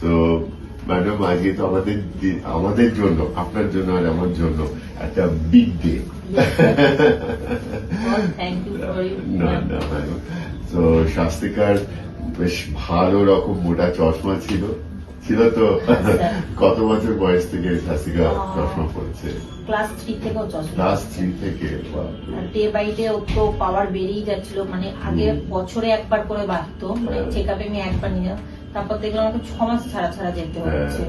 তো ম্যাডাম আজকে তো আমাদের জন্য, আপনার জন্য আর আমার জন্য একটা big day. Thank you for you. না ম্যাডাম, তো স্বাস্থ্যিকার বেশ ভালো রকম মোটা চশমা ছিল তো। কত বছর বয়স থেকে স্বাস্থ্যিকা চশমা পড়ছে? ক্লাস 3 থেকেও চশমা। ক্লাস 3 থেকে? ডে বাই ডে ওর তো পাওয়ার বেড়েই যাচ্ছিল, মানে আগে বছরে একবার করে বাড়তো, মানে চেক আপে আমি একবার নিয়ে, তারপর দেখলাম আমাকে 6 মাস ছাড়া ছাড়া যেতে হচ্ছে,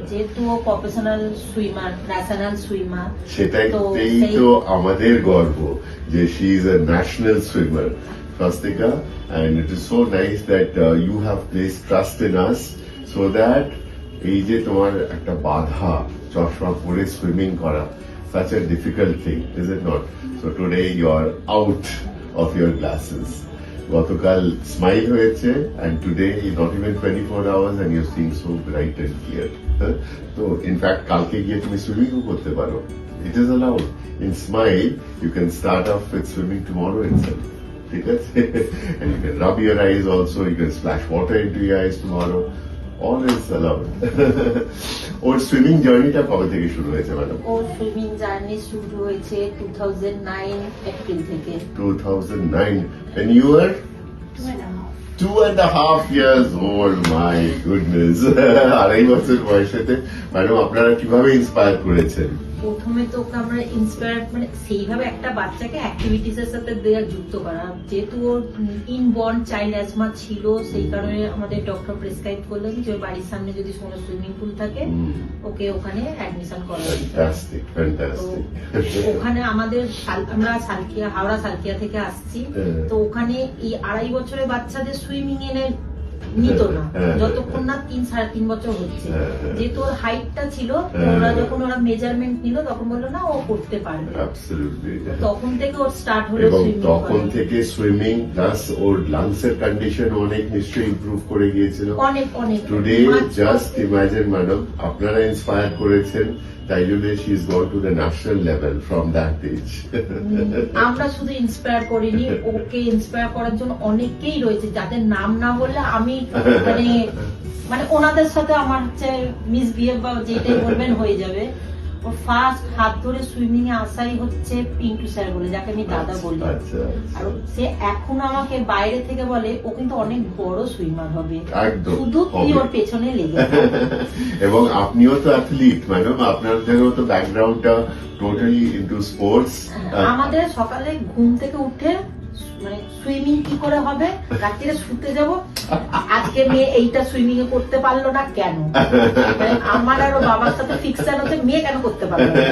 যেহেতু ও প্রফেশনাল সুইমার, ন্যাশনাল সুইমার। সেটাই তো আমাদের গর্ব যে she is a national swimmer, Swastika, and it is so nice that you have placed trust in us so that এই যে তোমার একটা বাধা চশমা পরে সুইমিং করা, such a difficult thing, is it not? So today you are out of your glasses. গতকাল smile হয়েছে and today not even 24 hours and you're seeing so bright and clear. তো ইনফ্যাক্ট কালকে গিয়ে তুমি সুইমিংও করতে পারো. It is allowed. In Smile, you can start off with swimming tomorrow itself. ঠিক আছে? And you can rub your eyes also, you can splash water into your eyes tomorrow. All is allowed. Or swimming জার্নিটা কবে থেকে শুরু হয়েছে madam? ওর swimming journey শুরু হয়েছে 2009 April থেকে। 2009, when you were 2.5 years old. My goodness. আড়াই বছর বয়সেতে ম্যাডাম আপনারা কিভাবে ইন্সপায়ার করেছেন? প্রথমে তো ওকে আমরা ইন্সপায়ার, মানে সেইভাবে একটা বাচ্চাকে অ্যাক্টিভিটিস এর সাথে যুক্ত করা, যেহেতু ওর ইনবর্ন চাইল্ড অ্যাজমা ছিল, সেই কারণে আমাদের ডক্টর প্রেসক্রাইব করলেন যে ওর বাড়ির সামনে যদি কোনো সুইমিং পুল থাকে ওকে ওখানে অ্যাডমিশন করা। Fantastic, fantastic. ওখানে আমাদের আমরা সালকিয়া, হাওড়া সালকিয়া থেকে আসছি, তো ওখানে এই 2.5 বছরের বাচ্চাদের সুইমিং এনে নিত না যতক্ষণ না 3-3.5 বছর হচ্ছে, যেহেতু ওর হাইটটা ছিল, যখন ওরা মেজারমেন্ট নিল তখন বললো না ও করতে পারবে। তখন থেকে ওর স্টার্ট হলো সুইমিং। তখন থেকে সুইমিং প্লাস ওর লাংস এর কন্ডিশন অনেক নিশ্চয়ই ইমপ্রুভ করে গিয়েছিল। অনেক অনেক। টুডে জাস্ট ইমাজিন ম্যাডাম, আপনারা ইন্সপায়ার করেছেন, তাই জন্য she is gone to the national level from that age. আমরা শুধু ইন্সপায়ার করিনি, ওকে ইন্সপায়ার করার জন্য অনেকেই রয়েছে যাদের নাম না বললে আমি মানে ওনাদের সাথে আমার হচ্ছে মিসবিহেভ বা যেটাই বলবেন হয়ে যাবে। ওর ফার্স্ট হাত ধরে সুইমিং এ আসাই হচ্ছে পিন্টু স্যার বলে, যাকে আমি দাদা বলি। আর সে এখন আমাকে বাইরে থেকে বলে ও কিন্তু অনেক বড় সুইমার হবে, শুধু তুই ওর পেছনে লেগে। এবং আপনিও তো অ্যাথলিট ম্যাডাম, আপনাদেরও তো ব্যাকগ্রাউন্ডটা টোটালি ইনটু স্পোর্টস। আমাদের সকালে ঘুম থেকে উঠে মানে সুইমিং কি করে হবে, রাত্রিরে শুতে যাব, আজকে মেয়ে এইটা সুইমিং এ করতে পারলো না কেন, আমার আর বাবার সাথে ফিক্সার হচ্ছে মেয়ে কেন করতে পারলো না,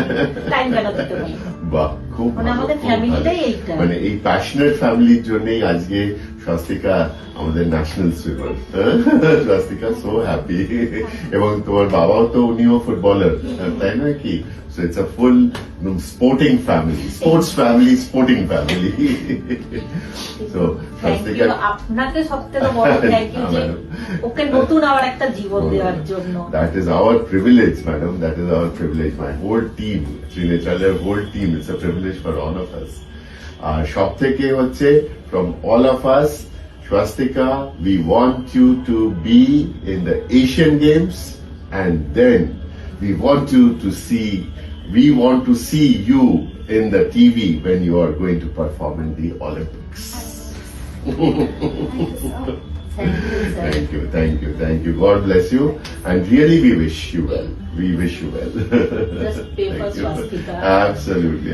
টাইম কেন দিতে পারলো। বাহ, খুব মানে আমাদের ফ্যামিলিটাই এইটা, মানে এই প্যাশনেট ফ্যামিলির জন্যই আজকে স্বাস্থ্যিকা আমাদের national swimmer. Swasthika so happy. এবং তোমার বাবাও তো উনিও ফুটবলার, তাই না কি? So it's a full sporting family, sports family, sporting family. So স্বাস্থ্যিকা আপনাকে সবথেকে বড় থ্যাংক ইউ যে ওকে নতুন আবার একটা জীবন দেওয়ার জন্য। That is our privilege, madam. That is our privilege. My whole team, Trinetra's whole team, it's a privilege for all of us. সব থেকে হচ্ছে from all of us, Swastika, we want you to be in the Asian Games, and then we want to see you in the TV when you are going to perform in the Olympics. Thank you. God bless you, and really we wish you well. Just pay for Swastika. Absolutely.